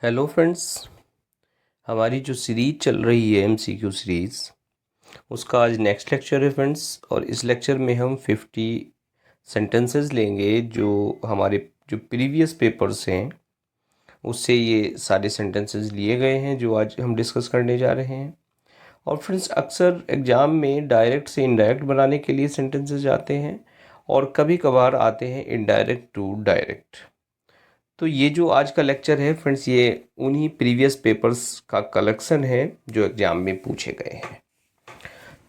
Hello friends. हमारी जो series चल रही है एमसीक्यू सीरीज़, उसका आज नेक्स्ट लेक्चर है फ्रेंड्स। और इस लेक्चर में हम 50 सेंटेंसेस लेंगे जो हमारे जो प्रीवियस पेपर्स हैं उससे ये सारे सेंटेंसेस लिए गए हैं जो आज हम डिस्कस करने जा रहे हैं। और फ्रेंड्स, अक्सर एग्ज़ाम में डायरेक्ट से इनडायरेक्ट बनाने के लिए सेंटेंसेस आते हैं और कभी कभार आते हैं इनडायरेक्ट टू डायरेक्ट। तो ये जो आज का लेक्चर है फ्रेंड्स, ये उन्हीं प्रीवियस पेपर्स का कलेक्शन है जो एग्ज़ाम में पूछे गए हैं।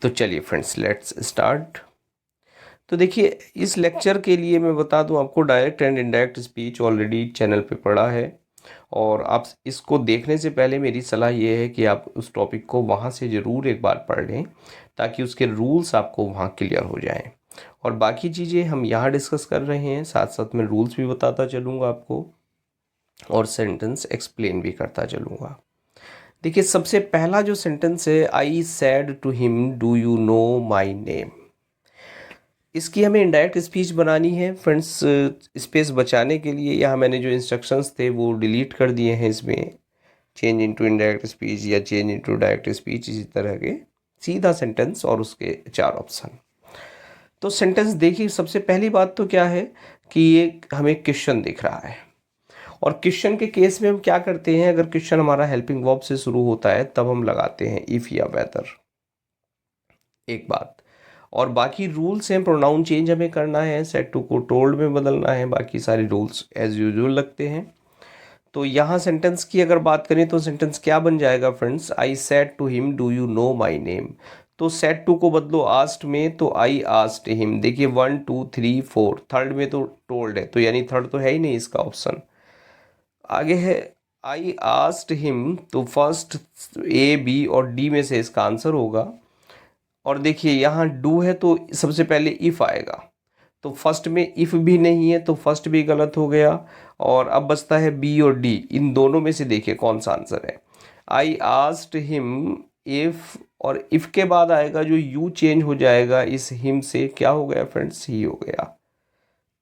तो चलिए फ्रेंड्स, लेट्स स्टार्ट। तो देखिए, इस लेक्चर के लिए मैं बता दूं आपको, direct and indirect speech already channel पे पड़ा है। और आप इसको देखने से पहले मेरी सलाह ये है कि आप उस टॉपिक को वहाँ से ज़रूर एक बार पढ़ लें, ताकि उसके रूल्स आपको वहाँ क्लियर हो जाएं। और बाकी चीज़ें हम यहाँ डिस्कस कर रहे हैं, साथ साथ में रूल्स भी बताता चलूँगा आपको और सेंटेंस एक्सप्लेन भी करता चलूँगा। देखिए, सबसे पहला जो सेंटेंस है, I said to him do you know my name. इसकी हमें इनडायरेक्ट स्पीच बनानी है फ्रेंड्स। स्पेस बचाने के लिए यहाँ मैंने जो इंस्ट्रक्शंस थे वो डिलीट कर दिए हैं। इसमें चेंज इनटू इनडायरेक्ट स्पीच या चेंज इनटू डायरेक्ट स्पीच, इसी तरह के सीधा सेंटेंस और उसके 4 ऑप्शन। तो सेंटेंस देखिए, सबसे पहली बात तो क्या है कि ये हमें क्वेश्चन दिख रहा है। और क्वेश्चन के केस में हम क्या करते हैं, अगर क्वेश्चन हमारा हेल्पिंग वर्ब से शुरू होता है तब हम लगाते हैं इफ़ या वेदर। एक बात। और बाकी रूल्स हैं, प्रोनाउन चेंज हमें करना है, सेड टू को टोल्ड में बदलना है, बाकी सारे रूल्स एज यूजुअल लगते हैं। तो यहाँ सेंटेंस की अगर बात करें तो सेंटेंस क्या बन जाएगा friends, I said to him do you know my name. तो सेड टू को बदलो आस्ट में, तो आई आस्ट हिम। देखिए 1 2 3 4, थर्ड में तो टोल्ड है, तो यानी थर्ड तो है ही नहीं इसका ऑप्शन। आगे है आई आस्क्ड हिम, तो फर्स्ट ए बी और डी में से इसका आंसर होगा। और देखिए यहाँ डू है तो सबसे पहले इफ़ आएगा, तो फर्स्ट में इफ़ भी नहीं है तो फर्स्ट भी गलत हो गया। और अब बचता है बी और डी, इन दोनों में से देखिए कौन सा आंसर है। आई आस्क्ड हिम इफ़, और इफ़ के बाद आएगा जो यू चेंज हो जाएगा इस हिम से, क्या हो गया फ्रेंड्स, ही हो गया।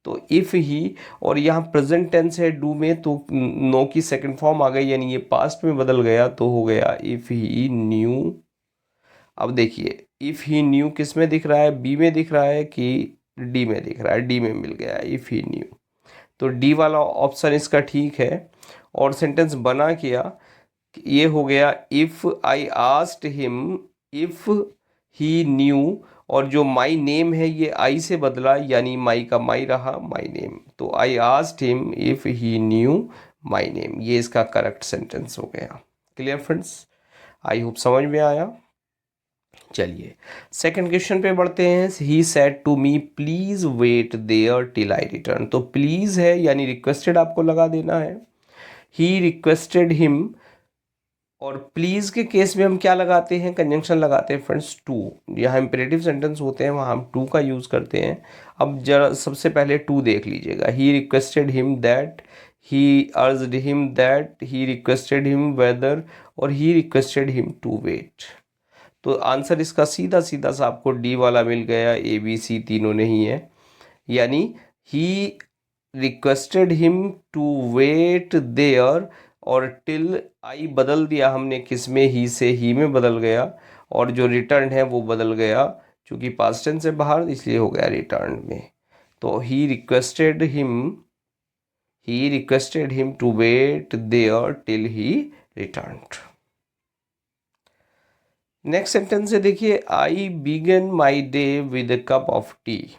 तो इफ़ ही, और यहाँ प्रेजेंट टेंस है डू में, तो नो की सेकंड फॉर्म आ गई, यानी ये पास्ट में बदल गया, तो हो गया इफ़ ही न्यू। अब देखिए, इफ़ ही न्यू किस में दिख रहा है, बी में दिख रहा है कि डी में दिख रहा है, डी में मिल गया इफ़ ही न्यू। तो डी वाला ऑप्शन इसका ठीक है। और सेंटेंस बना किया, ये हो गया if I asked him if he new, और जो माई नेम है ये आई से बदला, यानी माई का माई रहा, माई नेम। तो I asked him if he knew my name, ये इसका करेक्ट सेंटेंस हो गया। क्लियर फ्रेंड्स, आई होप समझ में आया। चलिए सेकंड क्वेश्चन पे बढ़ते हैं। He said to me please wait there till I return. तो प्लीज है यानी रिक्वेस्टेड आपको लगा देना है। ही रिक्वेस्टेड हिम, और प्लीज के केस में हम क्या लगाते हैं, कंजंक्शन लगाते हैं फ्रेंड्स टू। यहाँ इंपेरेटिव सेंटेंस होते हैं वहाँ हम टू का यूज़ करते हैं। अब जरा सबसे पहले टू देख लीजिएगा। He requested him that, he urged him that, he requested him whether, और he requested him to wait. तो आंसर इसका सीधा सीधा सा आपको डी वाला मिल गया, ए बी सी तीनों नहीं है। यानी he requested him to wait there, और टिल आई बदल दिया हमने किस में, ही से ही में बदल गया, और जो रिटर्न है वो बदल गया, क्योंकि पास्ट टेंस से बाहर इसलिए हो गया रिटर्न में। तो he requested him to wait there till he returned. Next sentence है, देखिए I began my day with a cup of tea.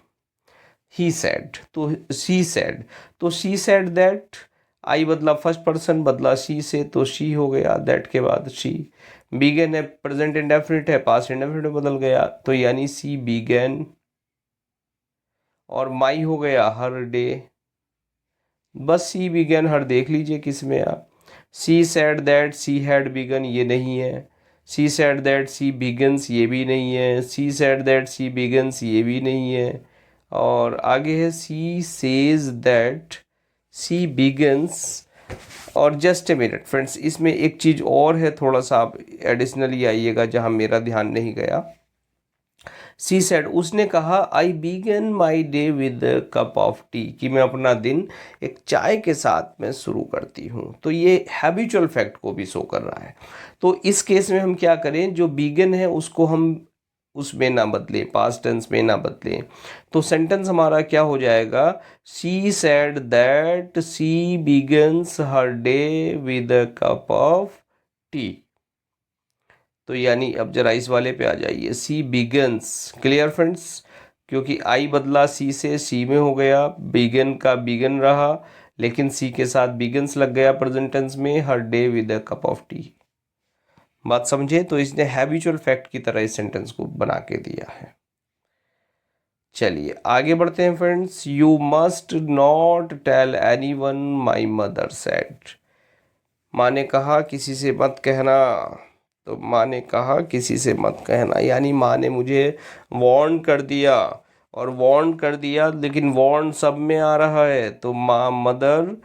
He said, तो शी सेड, तो शी सेड दैट, आई बदला फर्स्ट पर्सन बदला she से, तो she हो गया, दैट के बाद शी। बिगन है प्रेजेंट इंडेफिनिट है, पास्ट इंडेफिनिट में बदल गया, तो यानी सी बिगन। और माई हो गया हर डे, बस सी बिगन हर देख लीजिए किस में आप। She said that she had begun, ये नहीं है। She said that she begins, ये भी नहीं है। She said that she begins, ये भी नहीं है। और आगे है she says that she begins. और जस्ट ए मिनट फ्रेंड्स, इसमें एक चीज़ और है, थोड़ा सा आप एडिशनली आइएगा जहाँ मेरा ध्यान नहीं गया। सी सेड, उसने कहा, I began my day with cup of tea, कि मैं अपना दिन एक चाय के साथ में शुरू करती हूँ। तो ये हैबिचुअल फैक्ट को भी शो कर रहा है। तो इस केस में हम क्या करें, जो बिगन है उसको हम उसमें ना बदलें, पास्ट टेंस में ना बदलें। तो सेंटेंस हमारा क्या हो जाएगा, she said that she begins her day with a cup of T. तो यानी अब जरा इस वाले पे आ जाइए, सी बिगन्स। क्लियर फ्रेंड्स, क्योंकि आई बदला सी से, सी में हो गया, बिगन का बिगन रहा, लेकिन सी के साथ बिगन्स लग गया प्रेजेंट टेंस में, her day with a cup of tea. बात समझे? तो इसने हैबिचुअल फैक्ट की तरह इस सेंटेंस को बना के दिया है। चलिए आगे बढ़ते हैं friends. You must not tell anyone my mother said. माँ ने कहा किसी से मत कहना। तो माँ ने कहा किसी से मत कहना, यानी माँ ने मुझे वार्न कर दिया, और वार्न कर दिया लेकिन वार्न सब में आ रहा है, तो माँ मदर,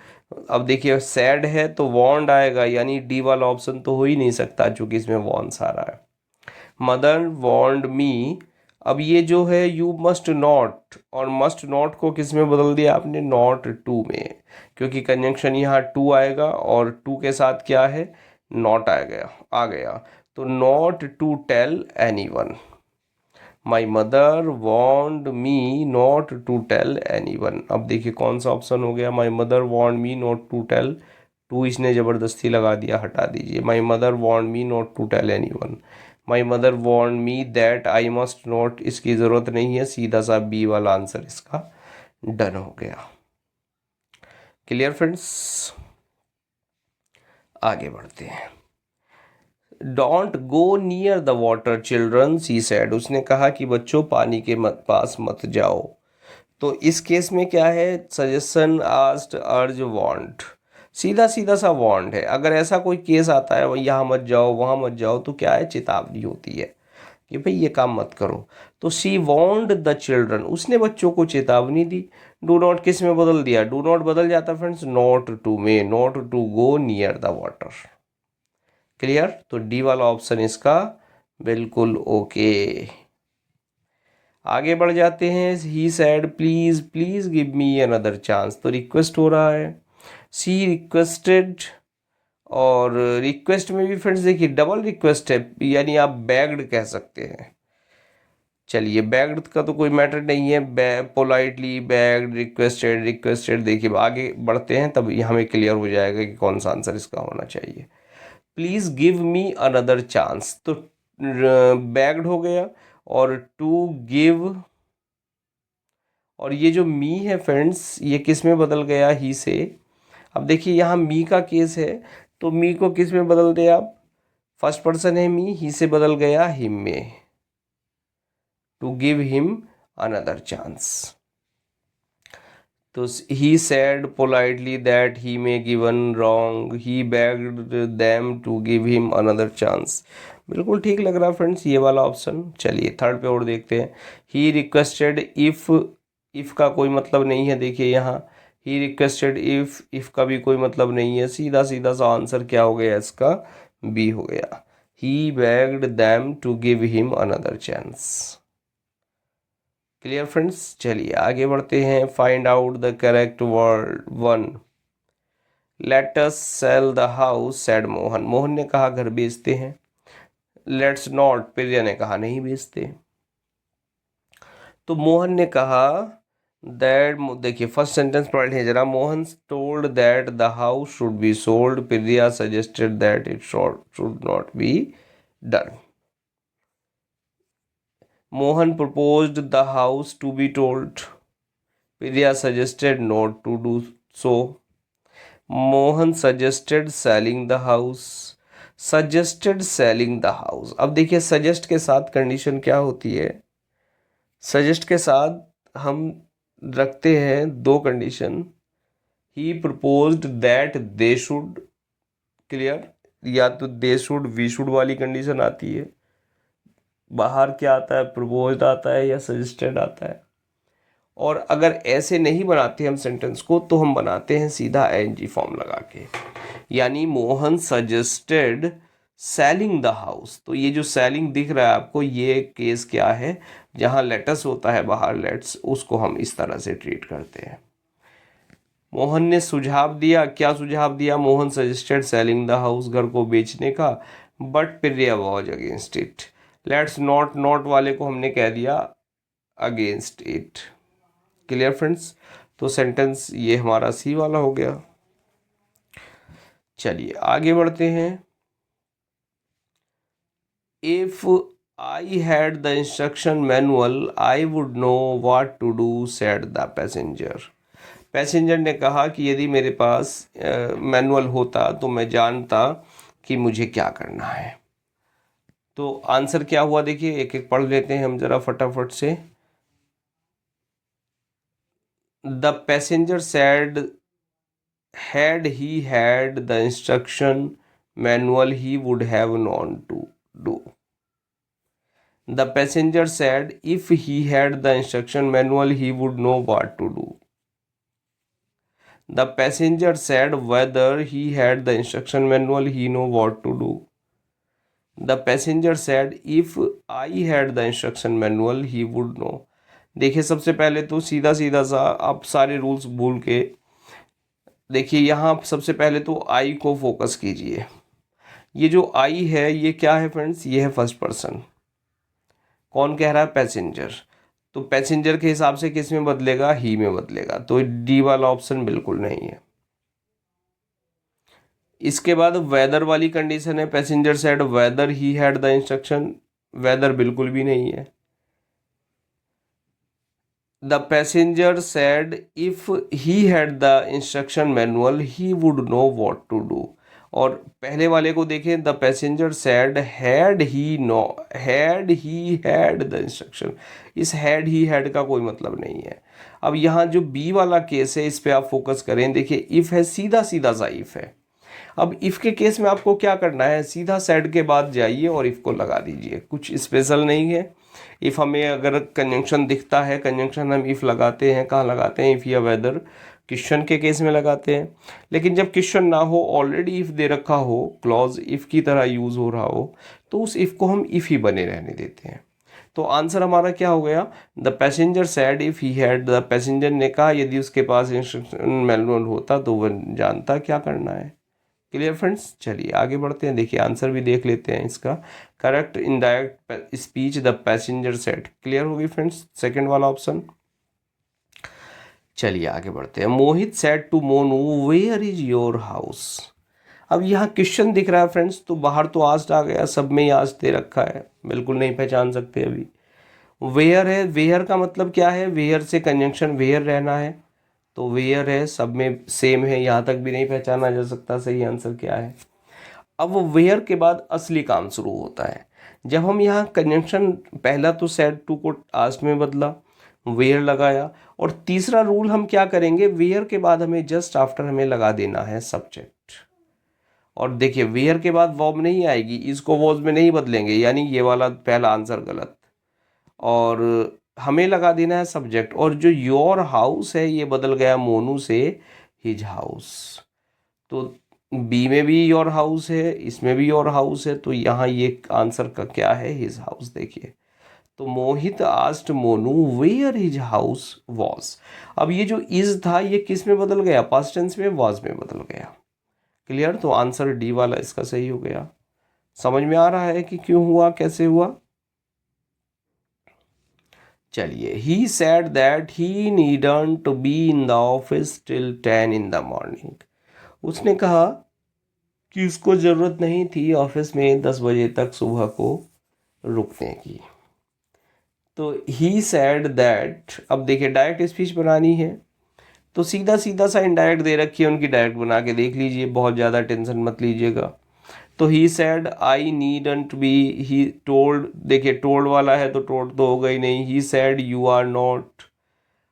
अब देखिए सैड है तो वार्नड आएगा, यानी डी वाला ऑप्शन तो हो ही नहीं सकता चूंकि इसमें वार्न्स आ रहा है। मदर वार्नड मी। अब ये जो है यू मस्ट नॉट, और मस्ट नॉट को किस में बदल दिया आपने, नॉट टू में, क्योंकि कंजंक्शन यहाँ टू आएगा और टू के साथ क्या है, नॉट आ गया। तो not to tell anyone. My mother warned me not to tell anyone. अब देखिए कौन सा ऑप्शन हो गया, my mother warned me not to tell, to इसने ज़बरदस्ती लगा दिया, हटा दीजिए। My mother warned me not to tell anyone. My mother warned me that I must not, इसकी ज़रूरत नहीं है, सीधा सा बी वाला आंसर इसका डन हो गया। क्लियर फ्रेंड्स, आगे बढ़ते हैं। Don't go near the water children, C said, उसने कहा कि बच्चों पानी के पास मत जाओ। तो इस केस में क्या है, सजेशन, आस्क्ड, अर्ज, वांट, सीधा सीधा सा वांट है। अगर ऐसा कोई केस आता है यहाँ मत जाओ वहाँ मत जाओ, तो क्या है, चेतावनी होती है कि भाई ये काम मत करो। तो शी वार्नड द चिल्ड्रन, उसने बच्चों को चेतावनी दी। डू नॉट किस में बदल दिया, डू नॉट बदल जाता फ्रेंड्स नॉट टू में, not to go near the water. Clear, तो डी वाला ऑप्शन इसका बिल्कुल ओके। आगे बढ़ जाते हैं। He said please please give me another chance, तो रिक्वेस्ट हो रहा है, सी रिक्वेस्टेड, और रिक्वेस्ट में भी फ्रेंड्स देखिए डबल रिक्वेस्ट है, यानी आप बेग्ड कह सकते हैं। चलिए बेग्ड का तो कोई मैटर नहीं है, पोलाइटली बेग्ड, रिक्वेस्टेड, रिक्वेस्टेड, देखिए आगे बढ़ते हैं तब हमें क्लियर हो जाएगा कि कौन सा आंसर इसका होना चाहिए। Please give me another chance, तो बेग्ड हो गया, और टू गिव, और ये जो मी है फ्रेंड्स ये किस में बदल गया, ही से। अब देखिए यहाँ मी का केस है, तो मी को किस में बदल दे आप, फर्स्ट पर्सन है मी, ही से बदल गया हिम में, to give him another chance. तो he said politely that he may given wrong, he begged them to give him another chance. बिल्कुल ठीक लग रहा है फ्रेंड्स ये वाला ऑप्शन। चलिए थर्ड पे और देखते हैं। ही रिक्वेस्टेड इफ़ का कोई मतलब नहीं है, देखिए यहाँ ही रिक्वेस्टेड इफ़ का भी कोई मतलब नहीं है, सीधा सीधा सा आंसर क्या हो गया इसका, बी हो गया। He begged them to give him another chance. Clear friends, चलिए आगे बढ़ते हैं। Find out the correct word one. Let us sell the house said Mohan, Mohan ने कहा घर बेचते हैं। लेट्स नॉट, प्रिया ने कहा नहीं बेचते। तो मोहन ने कहा दैट, देखिए फर्स्ट सेंटेंस पढ़ लीजिए जरा। Mohan told that the house should be sold, Priya suggested that it should not be done. Mohan proposed the house to be told, Priya suggested not to do so. Mohan suggested selling the house, suggested selling the house। अब देखिए suggest के साथ condition क्या होती है, suggest के साथ हम रखते हैं दो condition. He proposed that they should, clear, या तो they should we should वाली कंडीशन आती है, बाहर क्या आता है, प्रपोज्ड आता है या सजेस्टेड आता है। और अगर ऐसे नहीं बनाते हम सेंटेंस को, तो हम बनाते हैं सीधा एनजी फॉर्म लगा के, यानी Mohan suggested selling the house. तो ये जो सेलिंग दिख रहा है आपको, ये केस क्या है, जहाँ लेटस होता है बाहर, लेट्स, उसको हम इस तरह से ट्रीट करते हैं। मोहन ने सुझाव दिया, क्या सुझाव दिया, Mohan suggested selling the house, घर को बेचने का, but Priya was against it. Let's not, not वाले को हमने कह दिया अगेंस्ट इट। Clear friends? तो सेंटेंस ये हमारा सी वाला हो गया। चलिए आगे बढ़ते हैं। If I had the instruction manual I would know what to do, said the passenger. Passenger ने कहा कि यदि मेरे पास मैनुअल होता तो मैं जानता कि मुझे क्या करना है। तो आंसर क्या हुआ, देखिए एक एक पढ़ लेते हैं हम ज़रा फटाफट से। The passenger sad had he had the instruction manual he would have known to do. The passenger said if he had the instruction manual he would know what to do. The passenger said whether he had the instruction manual he know what to do. The passenger said if I had the instruction manual he would know. देखिए सबसे पहले तो सीधा सीधा सा आप सारे rules भूल के देखिए, यहाँ सबसे पहले तो आई को फोकस कीजिए। ये जो आई है ये क्या है फ्रेंड्स, ये है फर्स्ट पर्सन। कौन कह रहा है, पैसेंजर। तो पैसेंजर के हिसाब से किस में बदलेगा, ही में बदलेगा। तो डी वाला ऑप्शन बिल्कुल नहीं है। इसके बाद वेदर वाली कंडीशन है, passenger said whether he had the instruction, whether बिल्कुल भी नहीं है। The passenger said if he had the instruction manual he would know what to do. और पहले वाले को देखें, the passenger said had he no, had he had the instruction. इस हैड ही हैड का कोई मतलब नहीं है। अब यहाँ जो बी वाला केस है इस पे आप फोकस करें। देखिए इफ़ है, सीधा सीधा सा इफ़ है। अब इफ़ के केस में आपको क्या करना है, सीधा सैड के बाद जाइए और इफ़ को लगा दीजिए, कुछ स्पेशल नहीं है। इफ़ हमें अगर कंजंक्शन दिखता है, कंजंक्शन हम इफ़ लगाते हैं, कहाँ लगाते हैं, इफ़ या वेदर, क्वेश्चन के केस में लगाते हैं। लेकिन जब क्वेश्चन ना हो, ऑलरेडी इफ़ दे रखा हो, क्लॉज इफ़ की तरह यूज़ हो रहा हो, तो उस इफ़ को हम इफ़ ही बने रहने देते हैं। तो आंसर हमारा क्या हो गया, the passenger sad if he had, the passenger ने कहा यदि उसके पास इंस्ट्रक्शन मैनुअल होता तो वह जानता क्या करना है। Clear friends? चलिए आगे बढ़ते हैं। देखिए आंसर भी देख लेते हैं इसका। Correct indirect speech the passenger said. Clear होगी फ्रेंड्स, सेकंड वाला ऑप्शन। चलिए आगे बढ़ते हैं। Mohit said to Monu where is your house. अब यहाँ क्वेश्चन दिख रहा है फ्रेंड्स, तो बाहर तो आस्ट आ गया, सब में ही आस्ट दे रखा है, बिल्कुल नहीं पहचान सकते अभी। वेयर है, वेयर का मतलब क्या है, वेयर से कंजंक्शन वेयर रहना है, तो वेयर है, सब में सेम है, यहाँ तक भी नहीं पहचाना जा सकता सही आंसर क्या है। अब वो वेयर के बाद असली काम शुरू होता है। जब हम यहाँ कंजंक्शन, पहला तो सेड टू को आस्ट में बदला, वेयर लगाया, और तीसरा रूल हम क्या करेंगे, वेयर के बाद हमें जस्ट आफ्टर हमें लगा देना है सब्जेक्ट। और देखिए वेयर के बाद वर्ब नहीं आएगी, इसको वॉज में नहीं बदलेंगे, यानी ये वाला पहला आंसर गलत। और हमें लगा देना है सब्जेक्ट, और जो योर हाउस है ये बदल गया मोनू से हिज हाउस। तो बी में भी योर हाउस है, इसमें भी योर हाउस है, तो यहाँ ये आंसर का क्या है, हिज हाउस। देखिए तो Mohit asked Monu where his house was. अब ये जो इज था ये किस में बदल गया, पास्ट टेंस में, वॉज में बदल गया। क्लियर? तो आंसर डी वाला इसका सही हो गया। समझ में आ रहा है कि क्यों हुआ, कैसे हुआ। चलिए, he said that he needn't to be in the office till 10 in the morning. उसने कहा कि उसको ज़रूरत नहीं थी ऑफिस में 10 बजे तक सुबह को रुकने की। तो ही सेड दैट, अब देखिए डायरेक्ट स्पीच बनानी है, तो सीधा सीधा सा इनडायरेक्ट दे रखी है, उनकी डायरेक्ट बना के देख लीजिए, बहुत ज़्यादा टेंशन मत लीजिएगा। तो he said I needn't be, he told, देखिए टोल्ड वाला है तो टोल्ड तो होगा ही नहीं। He said you are not.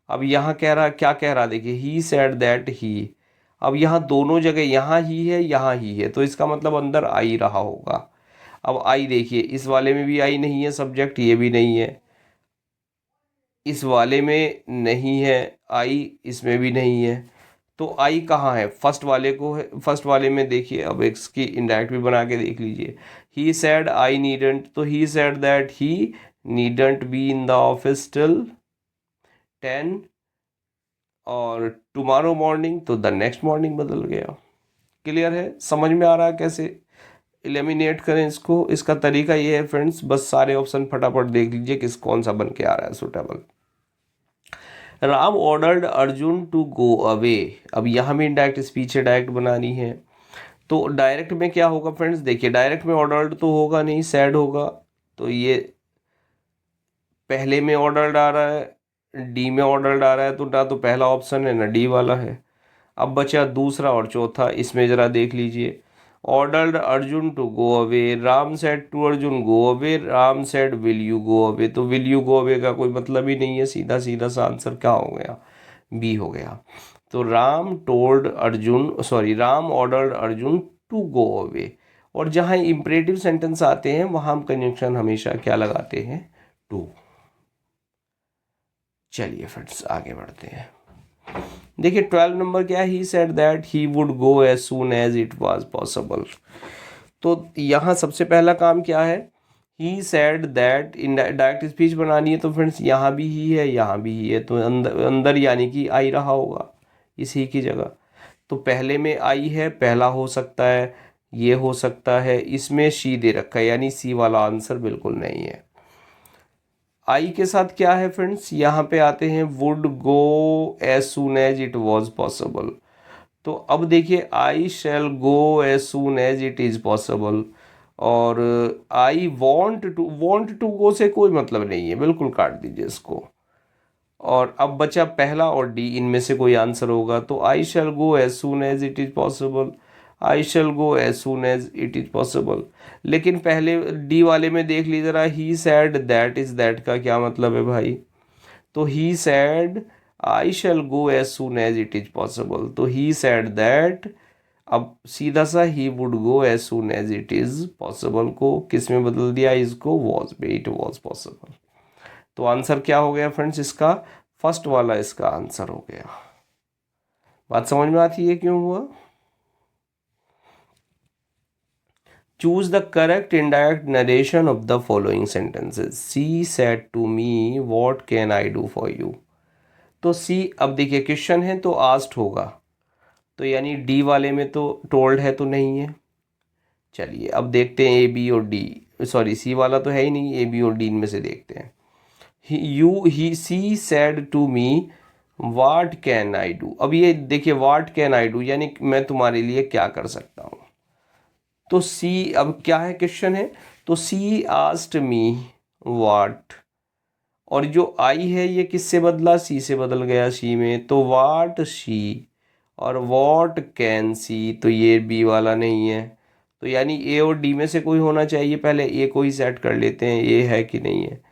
अब यहाँ कह रहा, क्या कह रहा, देखिए ही सेड दैट ही। अब यहाँ दोनों जगह, यहाँ ही है यहाँ ही है, तो इसका मतलब अंदर आई रहा होगा। अब आई देखिए, इस वाले में भी आई नहीं है सब्जेक्ट, ये भी नहीं है, इस वाले में नहीं है आई, इसमें भी नहीं है, तो आई कहाँ है, फर्स्ट वाले को है, फर्स्ट वाले में देखिए, अब इसकी इंडायरेक्ट भी बना के देख लीजिए। ही सेड आई नीडेंट, तो he said that he needn't B in the office till 10 और टुमारो मॉर्निंग, तो द नेक्स्ट मॉर्निंग बदल गया। क्लियर है, समझ में आ रहा है कैसे एलिमिनेट करें इसको। इसका तरीका ये है फ्रेंड्स, बस सारे ऑप्शन फटाफट देख लीजिए किस कौन सा बन के आ रहा है suitable. Ram ordered Arjun to go away, अब यहाँ भी डायरेक्ट स्पीच है, डायरेक्ट बनानी है। तो डायरेक्ट में क्या होगा फ्रेंड्स, देखिए डायरेक्ट में ऑर्डर्ड तो होगा नहीं, सैड होगा। तो ये पहले में ऑर्डर्ड आ रहा है, डी में ऑर्डर्ड आ रहा है, तो ना तो पहला ऑप्शन है ना डी वाला है। अब बचा दूसरा और चौथा, इसमें ज़रा देख लीजिए। Ordered Arjun to go away, Ram said to Arjun go away, Ram said will you go away, तो विल यू गो अवे का कोई मतलब ही नहीं है, सीधा सीधा सा आंसर क्या हो गया, बी हो गया। तो Ram told Arjun, sorry Ram ordered Arjun to go away. और जहाँ इम्परेटिव सेंटेंस आते हैं वहाँ हम कंजंक्शन हमेशा क्या लगाते हैं, टू। चलिए फ्रेंड्स आगे बढ़ते हैं। देखिए 12 नंबर क्या है, he said that he would go as soon as it was possible. तो यहाँ सबसे पहला काम क्या है, he said that, indirect speech बनानी है, तो फ्रेंड्स यहाँ भी ही है, यहाँ भी ही है, तो अंदर अंदर यानी कि आई रहा होगा इसी की जगह। तो पहले में आई है, पहला हो सकता है, ये हो सकता है, इसमें शी दे रखा है, यानी सी वाला आंसर बिल्कुल नहीं है। आई के साथ क्या है फ्रेंड्स, यहाँ पे आते हैं would go as soon as it was possible. तो अब देखिए I shall go as soon as it is possible, और आई वॉन्ट टू गो से कोई मतलब नहीं है, बिल्कुल काट दीजिए इसको। और अब बचा पहला और डी, इनमें से कोई आंसर होगा, तो I shall go as soon as it is possible, I shall go as soon as it is possible. लेकिन पहले डी वाले में देख लीजिए ज़रा, he said that is that का क्या मतलब है भाई, तो he said I shall go as soon as it is possible, तो ही सैड दैट, अब सीधा सा he would go as soon as it is possible को किस में बदल दिया, इसको वॉज में, इट वॉज पॉसिबल। तो आंसर क्या हो गया फ्रेंड्स इसका, फर्स्ट वाला इसका आंसर हो गया। बात समझ में आती है क्यों हुआ। Choose the correct indirect narration of the following sentences, she said to me what can I do for you. तो सी, अब देखिए क्वेश्चन है तो आस्क्ड होगा, तो यानी डी वाले में तो टोल्ड है तो नहीं है। चलिए अब देखते हैं ए बी और डी, सॉरी सी वाला तो है ही नहीं, ए बी और डी इनमें से देखते हैं। He she said to me what can I do, अब ये देखिए वाट कैन आई डू यानी मैं तुम्हारे लिए क्या कर सकता हूँ। तो सी, अब क्या है क्वेश्चन है, तो सी आस्क्ड मी वाट, और जो आई है ये किससे बदला, सी से बदल गया, सी में, तो वाट शी, और वॉट कैन सी, तो ये बी वाला नहीं है, तो यानी ए और डी में से कोई होना चाहिए, पहले ए को ही सेट कर लेते हैं, ये है कि नहीं है।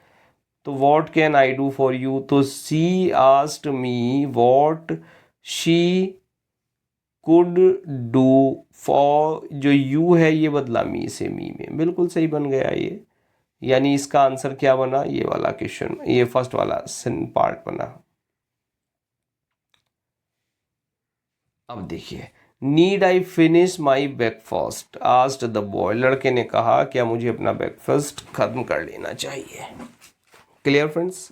तो what can I do for you, तो she asked me what she could do for, जो यू है ये बदला मी से, मी में, बिल्कुल सही बन गया ये। यानी इसका आंसर क्या बना, ये वाला क्वेश्चन, ये फर्स्ट वाला पार्ट बना। अब देखिए, need I finish my breakfast asked the boy, लड़के ने कहा क्या मुझे अपना ब्रेकफास्ट खत्म कर लेना चाहिए। क्लियर फ्रेंड्स,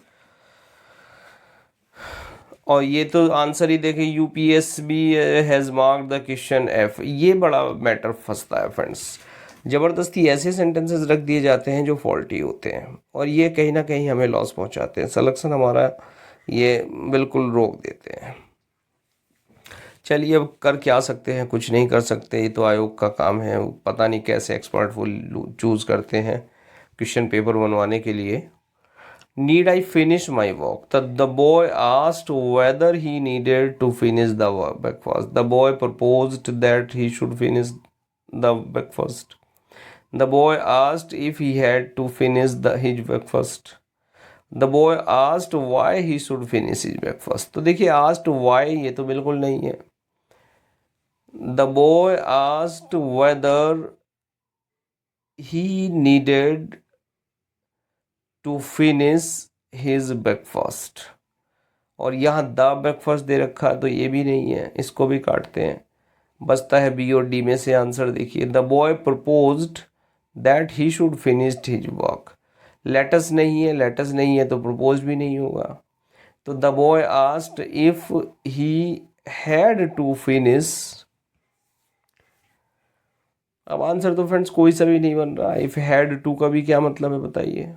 और ये तो आंसर ही देखें, UPSB has marked the question F, ये बड़ा मैटर फंसता है फ्रेंड्स। ज़बरदस्ती ऐसे सेंटेंसेस रख दिए जाते हैं जो फॉल्टी होते हैं, और ये कहीं ना कहीं हमें लॉस पहुंचाते हैं, सिलेक्शन हमारा ये बिल्कुल रोक देते हैं। चलिए अब कर क्या सकते हैं, कुछ नहीं कर सकते, ये तो आयोग का काम है, पता नहीं कैसे एक्सपर्ट वो चूज़ करते हैं क्वेश्चन पेपर बनवाने के लिए। Need I finish my work? The boy asked whether he needed to finish the breakfast. The boy proposed that he should finish the breakfast. The boy asked if he had to finish his breakfast. The boy asked why he should finish his breakfast. तो देखिए asked why ये तो बिल्कुल नहीं है। The boy asked whether he needed to finish his breakfast, और यहाँ the breakfast दे रखा है तो ये भी नहीं है, इसको भी काटते हैं। बचता है बी और डी में से आंसर देखिए। The boy proposed that he should finished his work. Let us नहीं है, लेटस नहीं है तो प्रपोज भी नहीं होगा। तो the boy asked if he had to finish. अब आंसर तो फ्रेंड्स कोई सा भी नहीं बन रहा। इफ हैड टू का भी क्या मतलब है बताइए।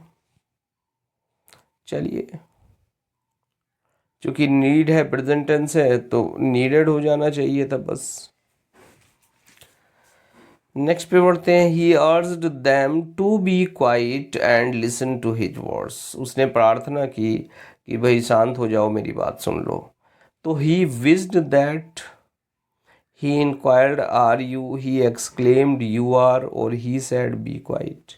चलिए, क्योंकि नीड है, प्रेजेंट टेंस है तो नीडेड हो जाना चाहिए था बस। नेक्स्ट पे बढ़ते हैं। He urged them to be quiet and listen to his words. उसने प्रार्थना की कि भाई शांत हो जाओ, मेरी बात सुन लो। तो he wished that, he enquired are you, he exclaimed you are, और ही सेड बी क्वाइट।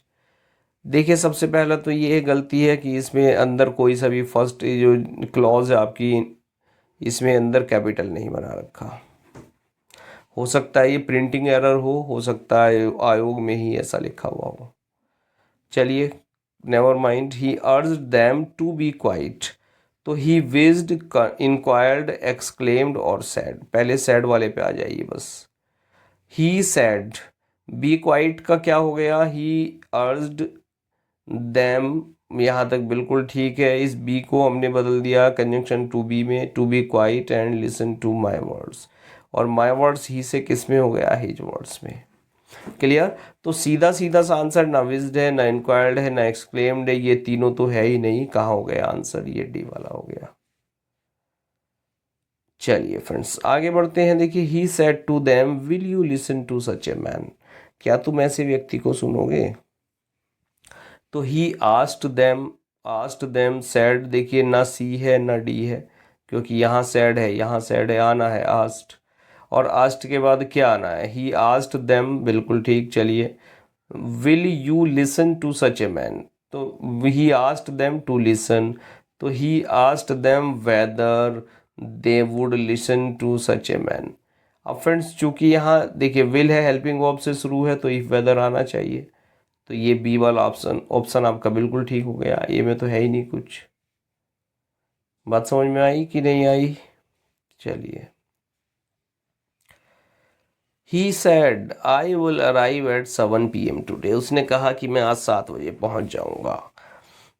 देखिए, सबसे पहला तो ये गलती है कि इसमें अंदर कोई सा भी फर्स्ट जो क्लॉज है आपकी, इसमें अंदर कैपिटल नहीं बना रखा। हो सकता है ये प्रिंटिंग एरर हो सकता है आयोग में ही ऐसा लिखा हुआ हो। चलिए, never mind. He urged them to be quiet, तो ही विज्ड, इंक्वायर्ड, एक्सक्लेम्ड और सैड। पहले सैड वाले पे आ जाइए बस। ही सैड, बी क्वाइट का क्या हो गया, ही अर्ज्ड देम, यहाँ तक बिल्कुल ठीक है। इस बी को हमने बदल दिया कंजंक्शन टू बी में, to be quiet and listen to my words. और माई वर्ड्स ही से किस में हो गया, हिज वर्ड्स में। क्लियर। तो सीधा सीधा सा आंसर ना विज्ड है, ना इंक्वायर्ड है, ना एक्सक्लेम्ड है, ये तीनों तो है ही नहीं। कहाँ हो गया आंसर, ये डी वाला हो गया। चलिए फ्रेंड्स, आगे बढ़ते हैं। देखिए, he said to them will you listen to such a man. क्या तुम ऐसे व्यक्ति को सुनोगे। तो ही आस्क्ड देम सेड। देखिए, ना सी है ना डी है, क्योंकि यहाँ सेड है, यहाँ सेड है, आना है आस्क्ड। और आस्क्ड के बाद क्या आना है, ही आस्क्ड देम, बिल्कुल ठीक। चलिए, will you listen to such a man, तो he asked them to listen, तो he asked them whether they would listen to such a man. अब फ्रेंड्स, चूंकि यहाँ देखिए विल है, हेल्पिंग वर्ब से शुरू है, तो इफ वेदर आना चाहिए। तो ये बी वाला ऑप्शन आपका बिल्कुल ठीक हो गया। ये में तो है ही नहीं कुछ। बात समझ में आई कि नहीं आई। चलिए, he said I will arrive at 7 PM today. उसने कहा कि मैं आज 7 बजे पहुंच जाऊंगा।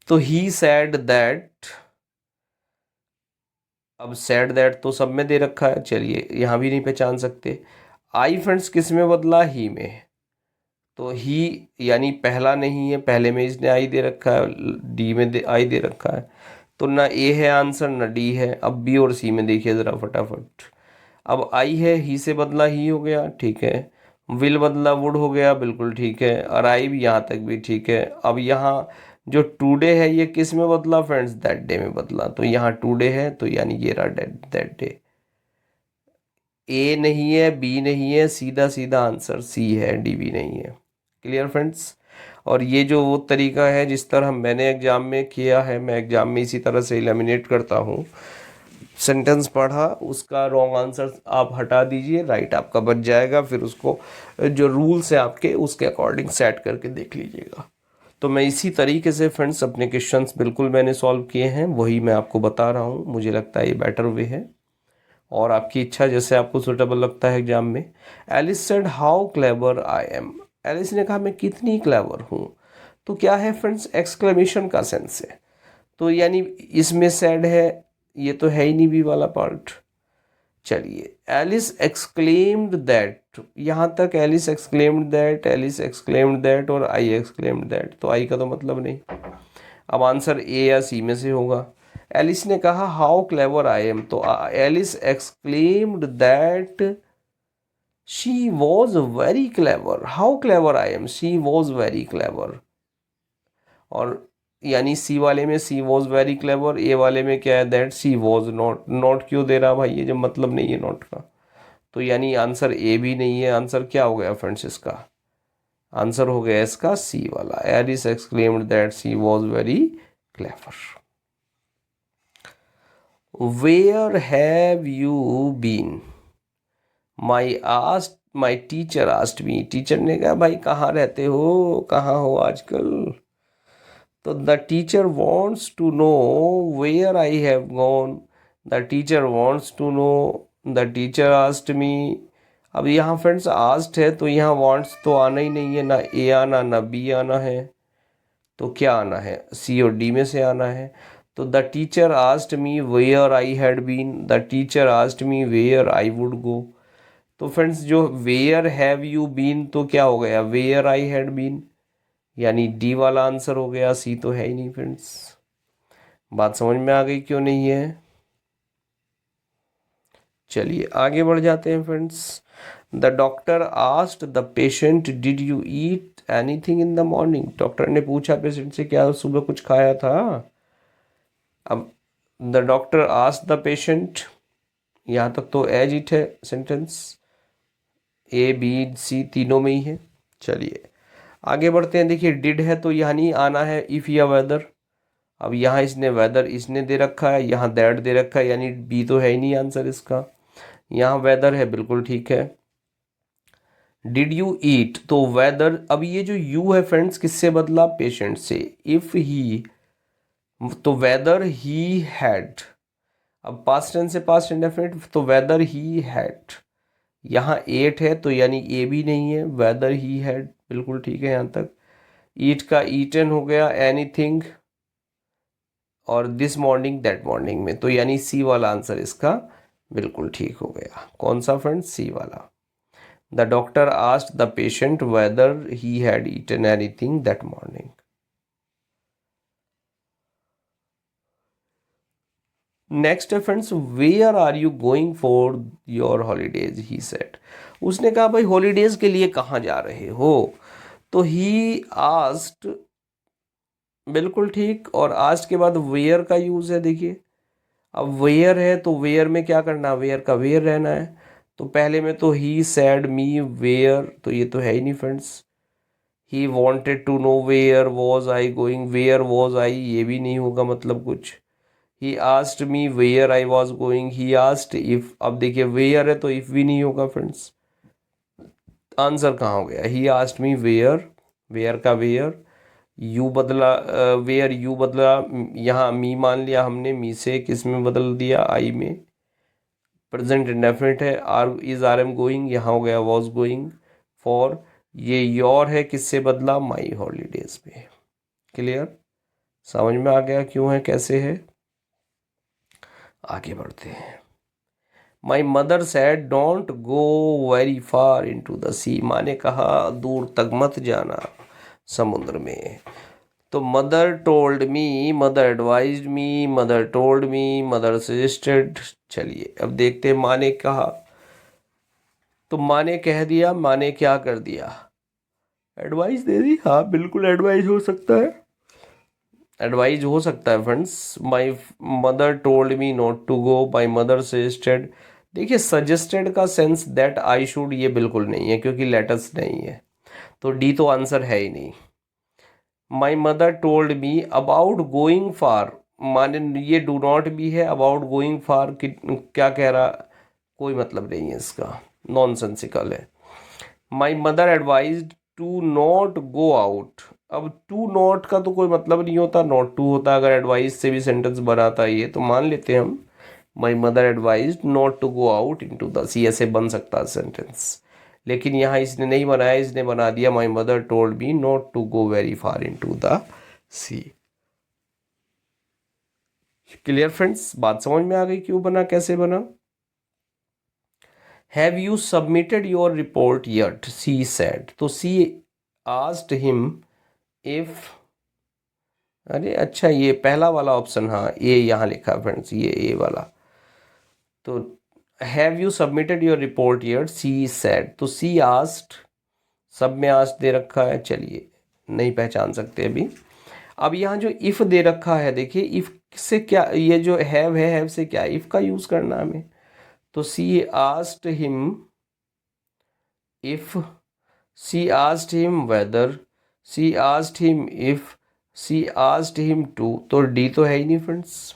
तो ही सेड दैट, अब सेड दैट तो सब में दे रखा है, चलिए यहाँ भी नहीं पहचान सकते। आई फ्रेंड्स किस में बदला, ही में। तो ही यानी पहला नहीं है, पहले में इसने आई दे रखा है, डी में आई दे रखा है। तो ना ए है आंसर ना डी है। अब बी और सी में देखिए ज़रा फटाफट। अब आई है, ही से बदला ही हो गया, ठीक है। विल बदला वुड हो गया, बिल्कुल ठीक है। अराइव यहाँ तक भी ठीक है। अब यहाँ जो टुडे है ये किस में बदला फ्रेंड्स, दैट डे में बदला। तो यहाँ टुडे है तो यानी ये रहा दैट डे। ए नहीं है, बी नहीं है, सीधा सीधा आंसर सी है, डी भी नहीं है। Clear friends. और ये जो वो तरीका है जिस तरह मैंने एग्जाम में किया है, मैं एग्जाम में इसी तरह से एलिमिनेट करता हूँ। सेंटेंस पढ़ा, उसका रॉन्ग आंसर आप हटा दीजिए, राइट आपका बच जाएगा। फिर उसको जो रूल्स है आपके उसके अकॉर्डिंग सेट करके देख लीजिएगा। तो मैं इसी तरीके से फ्रेंड्स अपने क्वेश्चंस बिल्कुल मैंने सॉल्व किए हैं, वही मैं आपको बता रहा हूँ। मुझे लगता है ये बेटर वे है, और आपकी इच्छा जैसे आपको सुटेबल लगता है एग्जाम में। Alice said how clever I am. Alice ने कहा मैं कितनी क्लेवर हूँ। तो क्या है फ्रेंड्स, एक्सक्लेमेशन का सेंस है। तो यानी इसमें सेड है, ये तो है ही नहीं बी वाला पार्ट। चलिए, एलिस एक्सक्लेम्ड दैट, यहाँ तक Alice exclaimed that, Alice exclaimed that और आई एक्सक्लेम्ड दैट, तो आई का तो मतलब नहीं। अब आंसर ए या सी में से होगा। एलिस ने कहा हाउ क्लेवर आई एम, तो Alice exclaimed that she was very clever. How clever I am, she was very clever. और यानी सी वाले में she was very clever, A वाले में क्या है, that she was not. Not क्यों दे रहा भाई, ये जो मतलब नहीं है नॉट का। तो यानी आंसर ए भी नहीं है। आंसर क्या हो गया फ्रेंड्स इसका, आंसर हो गया इसका सी वाला। Alice exclaimed that she was very clever. Where have you been, my teacher asked me. Teacher ने कहा भाई कहाँ रहते हो, कहाँ हो आजकल। तो the teacher wants to know where I have gone. The teacher wants to know, the teacher asked me. अब यहाँ फ्रेंड्स आस्क्ड है तो यहाँ वॉन्ट्स तो आना ही नहीं है, ना ए आना ना बी आना है, तो क्या आना है, सी और डी में से आना है। तो the teacher asked me where I had been, the teacher asked me where I would go. तो फ्रेंड्स जो वेयर हैव यू बीन तो क्या हो गया, वेयर आई हैड बीन, यानी डी वाला आंसर हो गया, सी तो है ही नहीं फ्रेंड्स। बात समझ में आ गई क्यों नहीं है? चलिए आगे बढ़ जाते हैं friends. The doctor asked the patient did you eat anything in the morning. Doctor ने पूछा पेशेंट से क्या सुबह कुछ खाया था। अब the doctor asked the patient, यहाँ तक तो एज इट है सेंटेंस, ए बी सी तीनों में ही है। चलिए आगे बढ़ते हैं। देखिए डिड है तो यानी आना है इफ़ या वेदर। अब यहाँ इसने वेदर इसने दे रखा है, यहाँ दैट दे रखा है, यानी बी तो है ही नहीं आंसर इसका। यहाँ वेदर है, बिल्कुल ठीक है। डिड यू ईट तो वेदर, अब ये जो यू है फ्रेंड्स किससे बदला, पेशेंट से। इफ ही तो वेदर ही हैड, अब पास्ट टेंस से पास्ट इंडेफिनिट तो वेदर ही हैड। यहाँ एट है तो यानी ए भी नहीं है, वेदर ही हैड बिल्कुल ठीक है यहाँ तक। ईट का ईटन हो गया एनीथिंग, और दिस मॉर्निंग दैट मॉर्निंग में, तो यानी सी वाला आंसर इसका बिल्कुल ठीक हो गया। कौन सा फ्रेंड्स, सी वाला। The doctor asked the patient whether he had eaten anything that morning. Next है friends, where are you going for your holidays, he said. उसने कहा भाई हॉलीडेज के लिए कहाँ जा रहे हो, तो ही आस्क्ड बिल्कुल ठीक, और आस्क्ड के बाद वेयर का यूज है। देखिए अब वेयर है तो वेयर में क्या करना, वेयर का वेयर रहना है। तो पहले में तो ही सैड मी वेयर, तो ये तो है ही नहीं friends. He wanted to know where was I going, where was I ये भी नहीं होगा मतलब कुछ। He asked me where I was going, he asked if, अब देखिए वेयर है तो इफ भी नहीं होगा फ्रेंड्स। आंसर कहाँ हो गया, he asked me where, where का वेयर, यू बदला वेयर यू बदला, यहाँ मी मान लिया हमने, मी से किस में बदल दिया, आई में। प्रेजेंट इंडेफिनिट है, are is are am going, यहाँ हो गया वॉज गोइंग। फॉर ये योर है, किससे बदला, माई हॉलीडेज पे। क्लियर, समझ में आ गया क्यों है कैसे है। आगे बढ़ते हैं। My mother said don't go very far into the sea, माँ ने कहा दूर तक मत जाना समुद्र में। तो mother told me, mother advised me, mother told me, mother suggested. चलिए अब देखते हैं, माँ ने कहा तो माँ ने कह दिया, माँ ने क्या कर दिया, एडवाइस दे दी। हाँ बिल्कुल एडवाइस हो सकता है, एडवाइज हो सकता है friends. My mother told me not to go, my mother suggested. देखिए सजेस्टेड का सेंस दैट आई शुड ये बिल्कुल नहीं है क्योंकि लेटर्स नहीं है, तो डी तो आंसर है ही नहीं। My mother told me about going far, माने ये डू नॉट भी है, अबाउट गोइंग फार क्या कह रहा, कोई मतलब नहीं है इसका, नॉनसेंसिकल है। My mother advised to not go out, अब टू नॉट का तो कोई मतलब नहीं होता, नॉट टू होता, अगर एडवाइस से भी सेंटेंस बनाता है ये तो मान लेते हैं हम। My mother advised not to go out into the sea, ऐसे बन सकता है सेंटेंस, लेकिन यहाँ इसने नहीं बनाया, इसने बना दिया my mother told me not to go very far into the sea. Clear friends, बात समझ में आ गई क्यों बना कैसे बना। Have you submitted your report yet, she said, तो सी आस्क्ड हिम इफ, अरे अच्छा ये पहला वाला ऑप्शन, हाँ ए यहाँ लिखा फ्रेंड्स, ये ए वाला। तो have you submitted your report yet, she said, तो सी आस्क्ड, सब में आस्क्ड दे रखा है, चलिए नहीं पहचान सकते अभी। अब यहाँ जो इफ़ दे रखा है, देखिए इफ़ से क्या, ये जो है हैव से क्या, इफ़ का यूज़ करना हमें। तो she asked him if, she asked him whether, she asked him if, she asked him to, तो डी तो है ही नहीं फ्रेंड्स।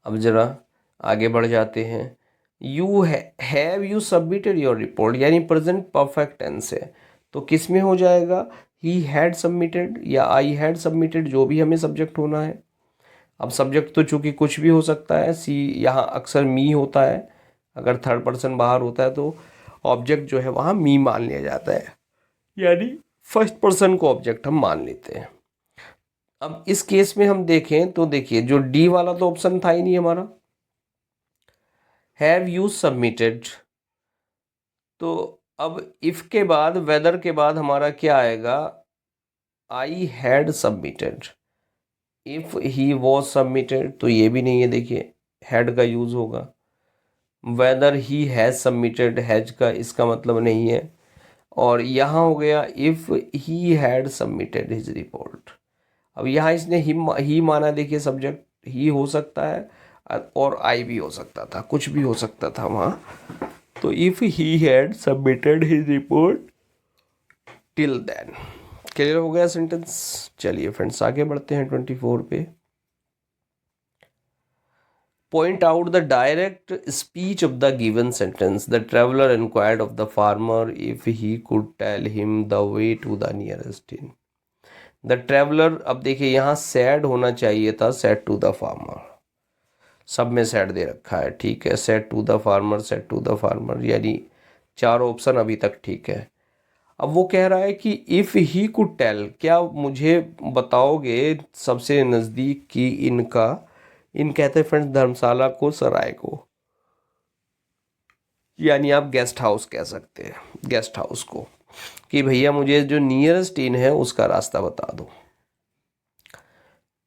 अब ज़रा आगे बढ़ जाते हैं। You have you submitted your report, यानी प्रेजेंट परफेक्ट टेंस है, तो किस में हो जाएगा, ही हैड सबमिटेड या आई हैड सबमिटेड, जो भी हमें सब्जेक्ट होना है। अब सब्जेक्ट तो चूंकि कुछ भी हो सकता है, सी यहाँ अक्सर मी होता है, अगर थर्ड पर्सन बाहर होता है तो ऑब्जेक्ट जो है वहाँ मी मान लिया जाता है, यानी फर्स्ट पर्सन को ऑब्जेक्ट हम मान लेते हैं। अब इस केस में हम देखें तो देखिए, जो डी वाला तो ऑप्शन था ही नहीं हमारा, हैव यू सबमिटेड। तो अब इफ के बाद, वेदर के बाद हमारा क्या आएगा, I had submitted. If he was submitted तो ये भी नहीं है, देखिए हैड का यूज होगा। Weather he has submitted, has का इसका मतलब नहीं है। और यहाँ हो गया if he had submitted his report. अब यहाँ इसने ही माना, देखिए सब्जेक्ट ही हो सकता है और आई भी हो सकता था, कुछ भी हो सकता था वहाँ। तो if he had submitted his report till then. Clear हो गया सेंटेंस। चलिए फ्रेंड्स आगे बढ़ते हैं 24 पे। Point out the direct speech of the given sentence. The traveler inquired of the farmer if he could tell him the way to the nearest inn. The traveler, अब देखिए यहाँ said होना चाहिए था, said to the farmer, सब में said दे रखा है, ठीक है, said to the farmer, said to the farmer, यानी चार ऑप्शन अभी तक ठीक है। अब वो कह रहा है कि इफ़ ही कुड टेल, क्या मुझे बताओगे सबसे नज़दीक की इनका, इन कहते हैं फ्रेंड्स धर्मशाला को, सराय को, यानी आप गेस्ट हाउस कह सकते हैं, गेस्ट हाउस को, कि भैया मुझे जो नियरेस्ट इन है उसका रास्ता बता दो।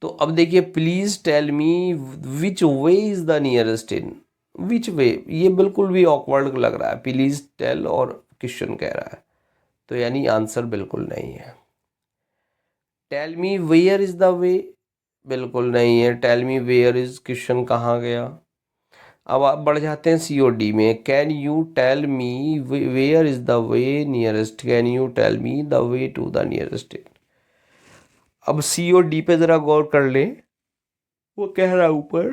तो अब देखिए, please tell me which way is the nearest inn. Which way, ये बिल्कुल भी ऑकवर्ड लग रहा है, प्लीज़ टेल और क्वेश्चन कह रहा है, तो यानी आंसर बिल्कुल नहीं है। Tell me where is the way, बिल्कुल नहीं है। Tell me where is, question कहाँ गया। अब आप बढ़ जाते हैं सी और डी में। Can you tell me where is the way nearest, can you tell me the way to the nearest. अब सी और डी पे ज़रा गौर कर ले, वो कह रहा है ऊपर,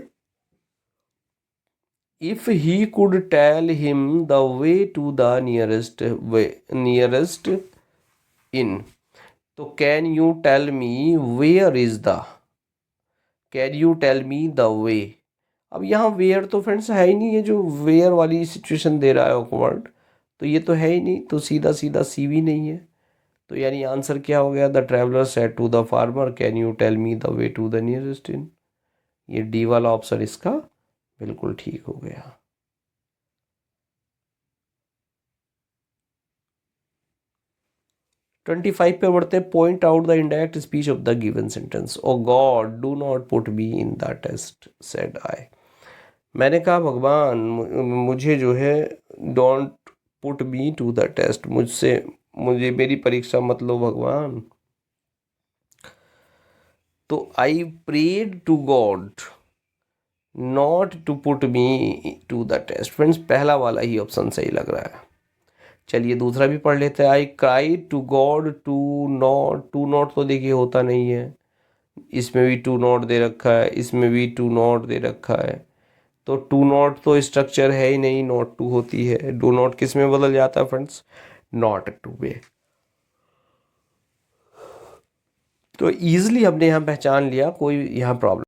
if he could tell him the way to the nearest way, nearest inn, तो can you tell me where is the, can you tell me the way. अब यहाँ वेयर तो फ्रेंड्स है ही नहीं, है जो वेयर वाली सिचुएशन दे रहा है ऑकवर्ड, तो ये तो है ही नहीं, तो सीधा सीधा सी भी नहीं है। तो यानी आंसर क्या हो गया, the traveller said to the farmer can you tell me the way to the nearest inn. ये डी वाला ऑप्शन इसका बिल्कुल ठीक हो गया। ट्वेंटी फाइव पे बढ़ते, point out the indirect speech of the given sentence. O God do not put me in the test said I. मैंने कहा भगवान मुझे जो है, don't put me to the test, मुझे मेरी परीक्षा मत लो भगवान। तो I prayed to God not to put me to the test. Friends पहला वाला ही ऑप्शन सही लग रहा है। चलिए दूसरा भी पढ़ लेते हैं। I cry to God to not, to not तो देखिए होता नहीं है, इसमें भी टू नॉट दे रखा है, इसमें भी टू नॉट दे रखा है, तो टू नॉट तो स्ट्रक्चर है ही नहीं, नॉट टू होती है। डू नॉट किस में बदल जाता है फ्रेंड्स, नॉट टू में। तो ईजिली हमने यहाँ पहचान लिया, कोई यहाँ प्रॉब्लम